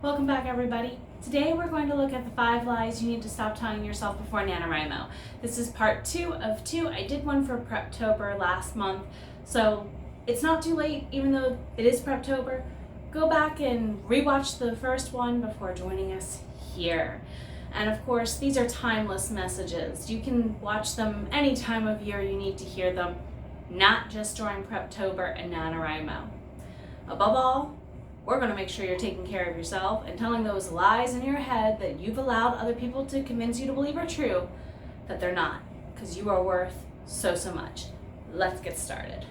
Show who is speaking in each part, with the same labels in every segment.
Speaker 1: Welcome back, everybody. Today we're going to look at the 5 lies you need to stop telling yourself before NaNoWriMo. This is part 2 of 2. I did one for Preptober last month, so it's not too late, even though it is Preptober. Go back and rewatch the first one before joining us here. And of course, these are timeless messages. You can watch them any time of year you need to hear them, not just during Preptober and NaNoWriMo. Above all, we're going to make sure you're taking care of yourself and telling those lies in your head that you've allowed other people to convince you to believe are true, that they're not, because you are worth so much. Let's get started.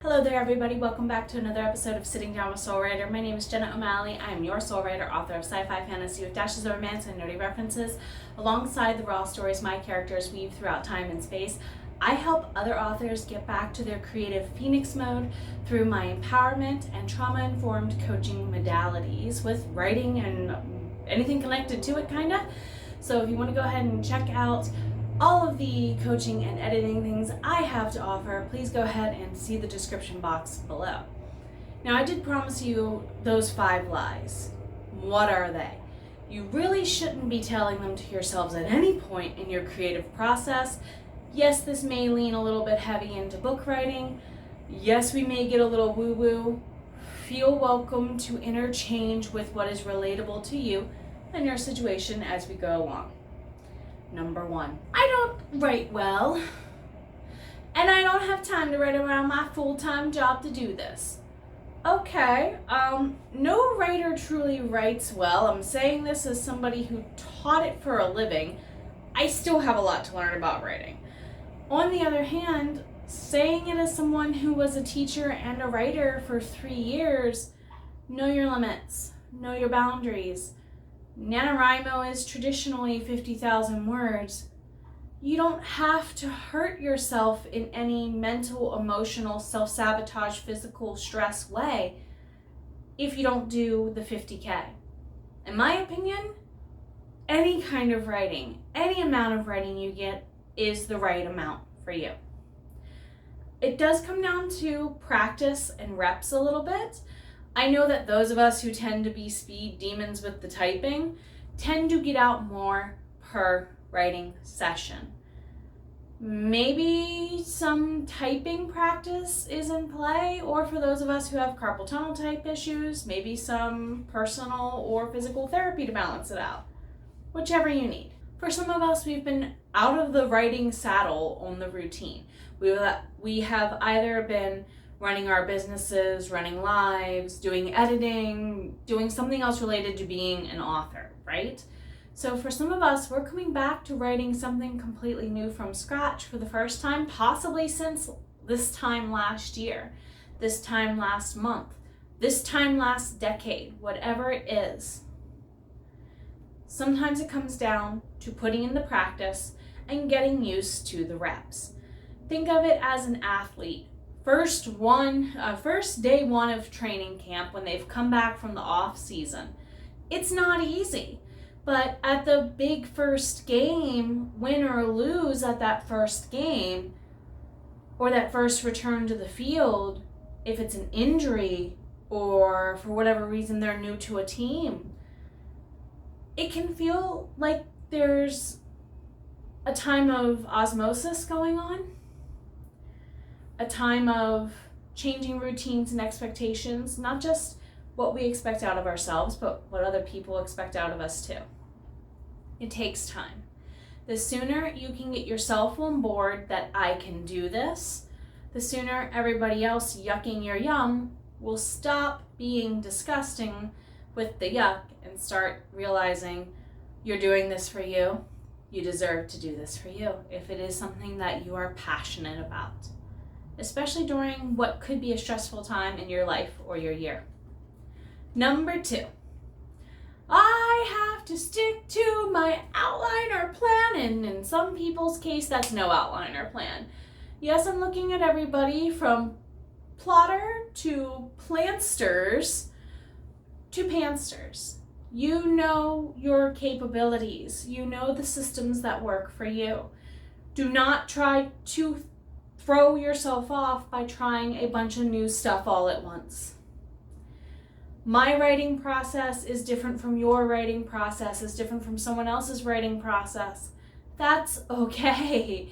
Speaker 1: Hello there, everybody. Welcome back to another episode of Sitting Down with Soul Writer. My name is Jenna O'Malley. I am your soul writer, author of sci-fi fantasy with dashes of romance and nerdy references. Alongside the raw stories my characters weave throughout time and space, I help other authors get back to their creative phoenix mode through my empowerment and trauma-informed coaching modalities with writing and anything connected to it, kinda. So if you want to go ahead and check out all of the coaching and editing things I have to offer, please go ahead and see the description box below. Now, I did promise you those 5 lies. What are they? You really shouldn't be telling them to yourselves at any point in your creative process. Yes, this may lean a little bit heavy into book writing. Yes, we may get a little woo-woo. Feel welcome to interchange with what is relatable to you and your situation as we go along. Number 1, I don't write well, and I don't have time to write around my full-time job to do this. Okay, no writer truly writes well. I'm saying this as somebody who taught it for a living. I still have a lot to learn about writing. On the other hand, saying it as someone who was a teacher and a writer for 3 years, know your limits, know your boundaries. NaNoWriMo is traditionally 50,000 words. You don't have to hurt yourself in any mental, emotional, self-sabotage, physical stress way if you don't do the 50K. In my opinion, any kind of writing, any amount of writing you get is the right amount for you. It does come down to practice and reps a little bit. I know that those of us who tend to be speed demons with the typing tend to get out more per writing session. Maybe some typing practice is in play, or for those of us who have carpal tunnel type issues, maybe some personal or physical therapy to balance it out. Whichever you need. For some of us, we've been out of the writing saddle on the routine. We have either been running our businesses, running lives, doing editing, doing something else related to being an author, right? So for some of us, we're coming back to writing something completely new from scratch for the first time, possibly since this time last year, this time last month, this time last decade, whatever it is. Sometimes it comes down to putting in the practice and getting used to the reps. Think of it as an athlete. First day one of training camp, when they've come back from the off season. It's not easy, but at the big first game, win or lose at that first game, or that first return to the field, if it's an injury or for whatever reason they're new to a team, it can feel like there's a time of osmosis going on. A time of changing routines and expectations, not just what we expect out of ourselves, but what other people expect out of us too. It takes time. The sooner you can get yourself on board that I can do this, the sooner everybody else yucking your yum will stop being disgusting with the yuck and start realizing you're doing this for you. You deserve to do this for you if it is something that you are passionate about, especially during what could be a stressful time in your life or your year. Number 2, I have to stick to my outline or plan, and in some people's case, that's no outline or plan. Yes, I'm looking at everybody from plotter to plantsters to pansters. You know your capabilities. You know the systems that work for you. Do not try to throw yourself off by trying a bunch of new stuff all at once. My writing process is different from your writing process, is different from someone else's writing process. That's okay.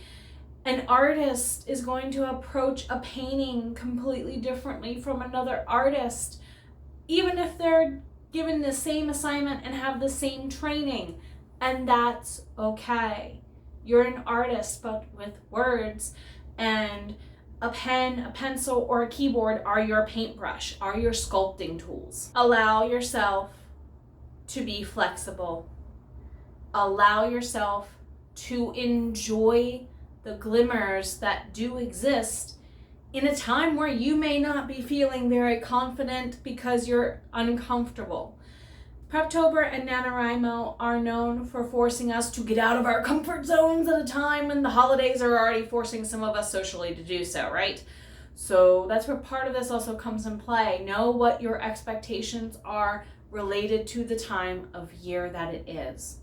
Speaker 1: An artist is going to approach a painting completely differently from another artist, even if they're given the same assignment and have the same training, and that's okay. You're an artist, but with words, and a pen, a pencil, or a keyboard are your paintbrush, are your sculpting tools. Allow yourself to be flexible. Allow yourself to enjoy the glimmers that do exist in a time where you may not be feeling very confident because you're uncomfortable. Preptober and NaNoWriMo are known for forcing us to get out of our comfort zones at a time when the holidays are already forcing some of us socially to do so, right? So that's where part of this also comes in play. Know what your expectations are related to the time of year that it is.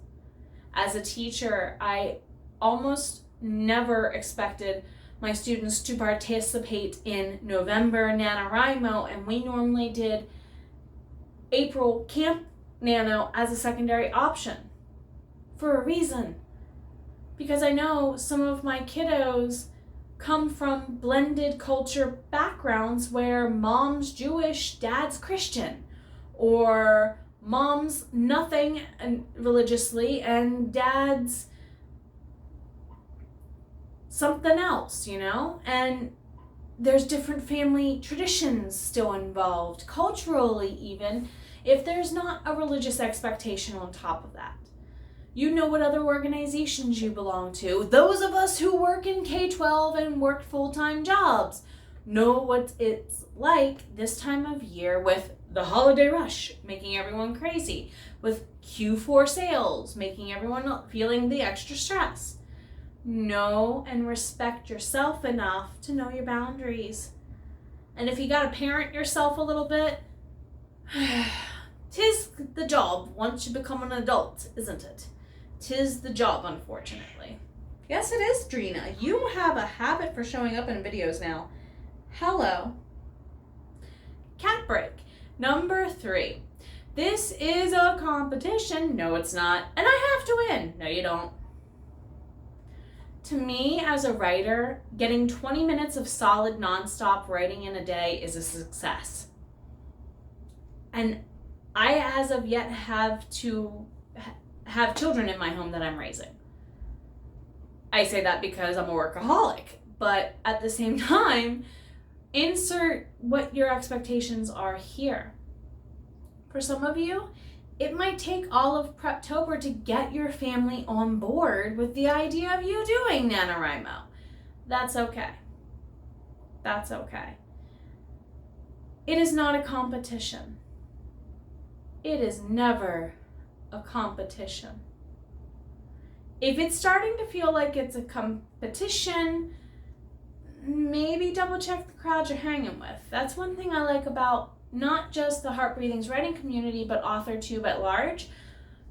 Speaker 1: As a teacher, I almost never expected my students to participate in November NaNoWriMo, and we normally did April Camp Nano as a secondary option for a reason. Because I know some of my kiddos come from blended culture backgrounds where mom's Jewish, dad's Christian, or mom's nothing religiously and dad's something else, you know? And there's different family traditions still involved, culturally even, if there's not a religious expectation on top of that. You know what other organizations you belong to. Those of us who work in K-12 and work full-time jobs know what it's like this time of year with the holiday rush making everyone crazy, with Q4 sales making everyone feeling the extra stress. Know and respect yourself enough to know your boundaries. And if you gotta parent yourself a little bit, 'tis the job once you become an adult, isn't it? 'Tis the job, unfortunately.
Speaker 2: Yes, it is, Drina. You have a habit for showing up in videos now. Hello.
Speaker 1: Cat break. Number 3. This is a competition. No, it's not. And I have to win. No, you don't. To me, as a writer, getting 20 minutes of solid nonstop writing in a day is a success. And I, as of yet, have to have children in my home that I'm raising. I say that because I'm a workaholic, but at the same time, insert what your expectations are here. For some of you, it might take all of Preptober to get your family on board with the idea of you doing NaNoWriMo. That's okay. That's okay. It is not a competition. It is never a competition. If it's starting to feel like it's a competition, maybe double check the crowd you're hanging with. That's one thing I like about not just the Heart Breathing's writing community, but AuthorTube at large.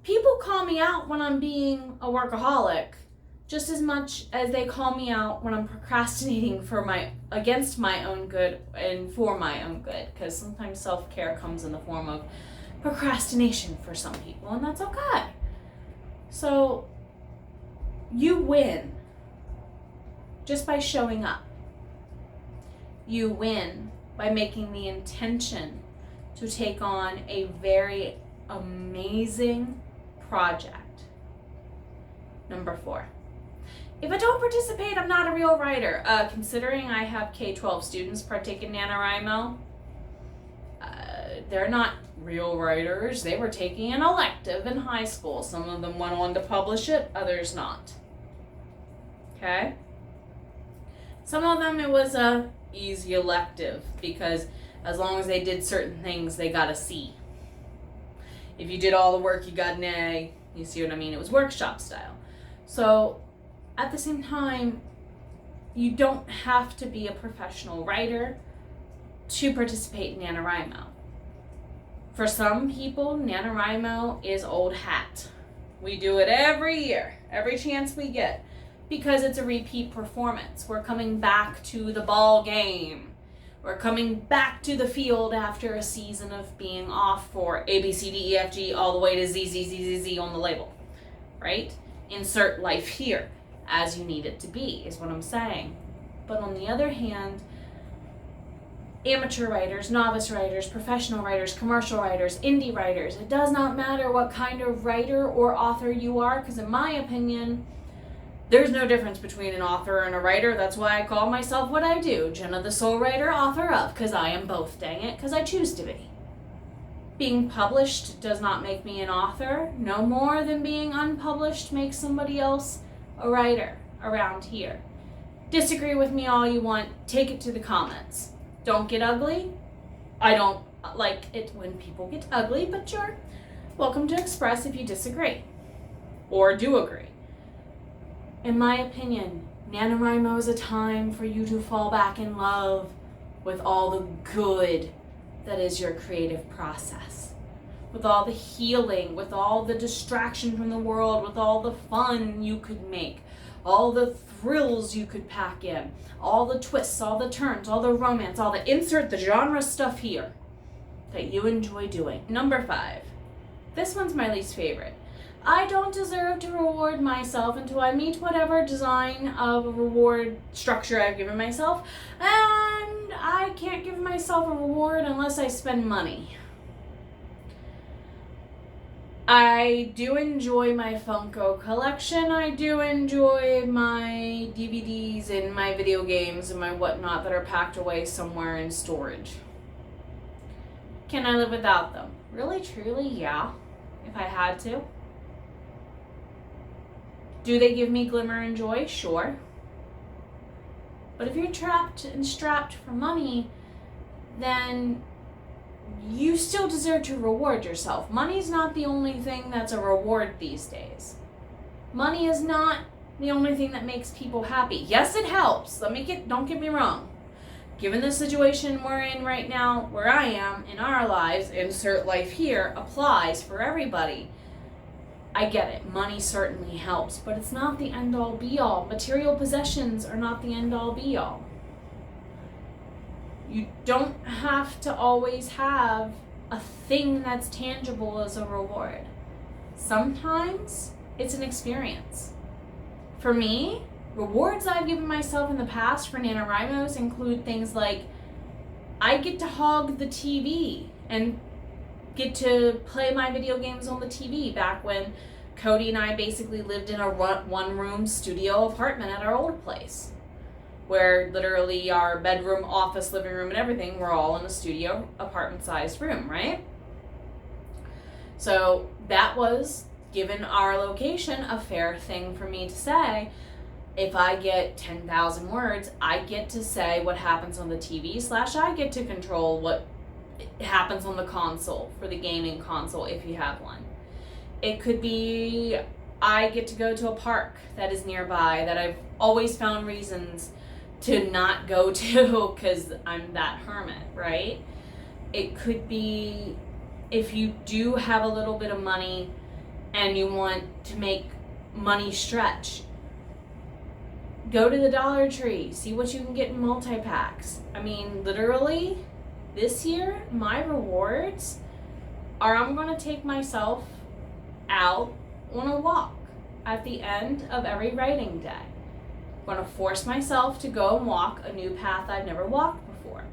Speaker 1: People call me out when I'm being a workaholic, just as much as they call me out when I'm procrastinating against my own good and for my own good, because sometimes self-care comes in the form of procrastination for some people, and that's okay. So you win just by showing up. You win by making the intention to take on a very amazing project. Number 4. If I don't participate, I'm not a real writer. Considering I have K-12 students partake in NaNoWriMo, they're not real writers. They were taking an elective in high school. Some of them went on to publish it, others not. Okay? Some of them it was a easy elective because as long as they did certain things, they got a C. If you did all the work, you got an A. You see what I mean? It was workshop style. So at the same time, you don't have to be a professional writer to participate in NaNoWriMo. For some people, NaNoWriMo is old hat. We do it every year, every chance we get, because it's a repeat performance. We're coming back to the ball game. We're coming back to the field after a season of being off for A, B, C, D, E, F, G, all the way to Z, Z, Z, Z, Z on the label, right? Insert life here as you need it to be, is what I'm saying. But on the other hand, amateur writers, novice writers, professional writers, commercial writers, indie writers, it does not matter what kind of writer or author you are, because in my opinion, there's no difference between an author and a writer. That's why I call myself what I do, Jenna the Soul Writer, author of, because I am both, dang it, because I choose to be. Being published does not make me an author, no more than being unpublished makes somebody else a writer around here. Disagree with me all you want, take it to the comments. Don't get ugly. I don't like it when people get ugly, but sure. Welcome to express if you disagree or do agree. In my opinion, NaNoWriMo is a time for you to fall back in love with all the good that is your creative process. With all the healing, with all the distraction from the world, with all the fun you could make, all the thrills you could pack in, all the twists, all the turns, all the romance, all the insert the genre stuff here that you enjoy doing. Number 5. This one's my least favorite. I don't deserve to reward myself until I meet whatever design of a reward structure I've given myself, and I can't give myself a reward unless I spend money. I do enjoy my Funko collection. I do enjoy my DVDs and my video games and my whatnot that are packed away somewhere in storage. Can I live without them? Really, truly, yeah, if I had to. Do they give me glimmer and joy? Sure. But if you're trapped and strapped for money, then you still deserve to reward yourself. Money's not the only thing that's a reward these days. Money is not the only thing that makes people happy. Yes, it helps. Don't get me wrong. Given the situation we're in right now, where I am in our lives, insert life here, applies for everybody. I get it. Money certainly helps, but it's not the end all be all. Material possessions are not the end all be all. You don't have to always have a thing that's tangible as a reward. Sometimes it's an experience. For me, rewards I've given myself in the past for NaNoWriMos include things like I get to hog the TV and get to play my video games on the TV back when Cody and I basically lived in a one-room studio apartment at our old place, where literally our bedroom, office, living room, and everything were all in a studio apartment-sized room, right? So that was, given our location, a fair thing for me to say. If I get 10,000 words, I get to say what happens on the TV / I get to control what happens on the console, for the gaming console if you have one. It could be I get to go to a park that is nearby that I've always found reasons to not go to because I'm that hermit, right? It could be if you do have a little bit of money and you want to make money stretch, go to the Dollar Tree, see what you can get in multi-packs. I mean, literally, this year, my rewards are I'm going to take myself out on a walk at the end of every writing day. I'm going to force myself to go and walk a new path I've never walked before.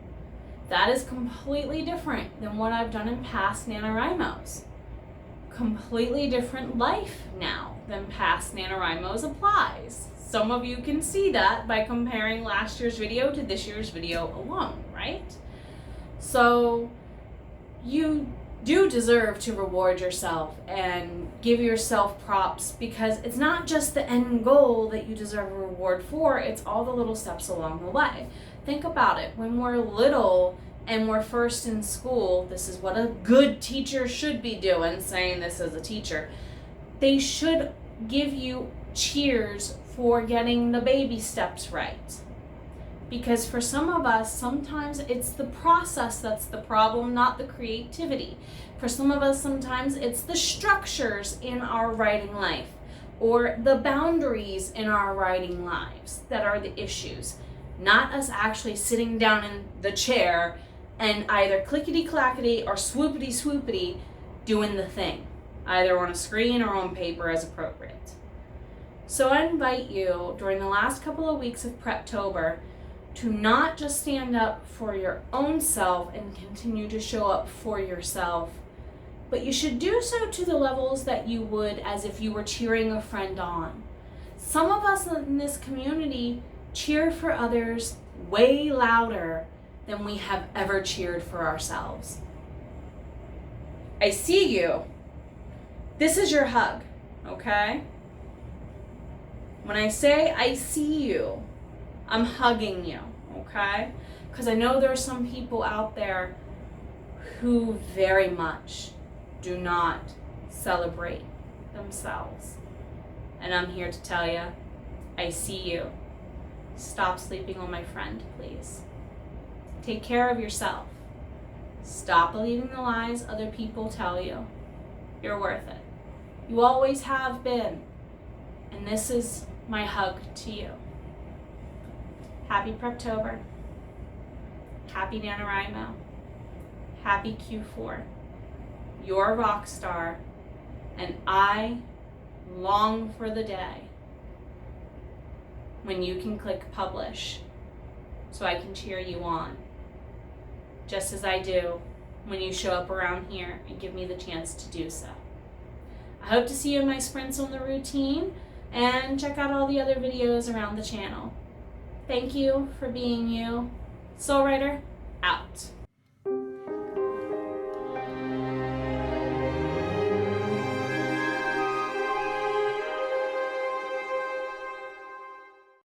Speaker 1: That is completely different than what I've done in past NaNoWriMos. Completely different life now than past NaNoWriMos applies. Some of you can see that by comparing last year's video to this year's video alone, right? So you do deserve to reward yourself and give yourself props, because it's not just the end goal that you deserve a reward for, it's all the little steps along the way. Think about it. When we're little and we're first in school, this is what a good teacher should be doing, saying this as a teacher. They should give you cheers for getting the baby steps right. Because for some of us, sometimes it's the process that's the problem, not the creativity. For some of us, sometimes it's the structures in our writing life or the boundaries in our writing lives that are the issues, not us actually sitting down in the chair and either clickety-clackety or swoopity-swoopity doing the thing, either on a screen or on paper as appropriate. So I invite you during the last couple of weeks of Preptober to not just stand up for your own self and continue to show up for yourself, but you should do so to the levels that you would as if you were cheering a friend on. Some of us in this community cheer for others way louder than we have ever cheered for ourselves. I see you. This is your hug, okay? When I say I see you, I'm hugging you, okay? Because I know there are some people out there who very much do not celebrate themselves. And I'm here to tell you, I see you. Stop sleeping on my friend, please. Take care of yourself. Stop believing the lies other people tell you. You're worth it. You always have been. And this is my hug to you. Happy Preptober. Happy NaNoWriMo. Happy Q4. You're a rock star, and I long for the day when you can click publish so I can cheer you on, just as I do when you show up around here and give me the chance to do so. I hope to see you in my sprints on the routine, and check out all the other videos around the channel. Thank you for being you. Soul Writer, out.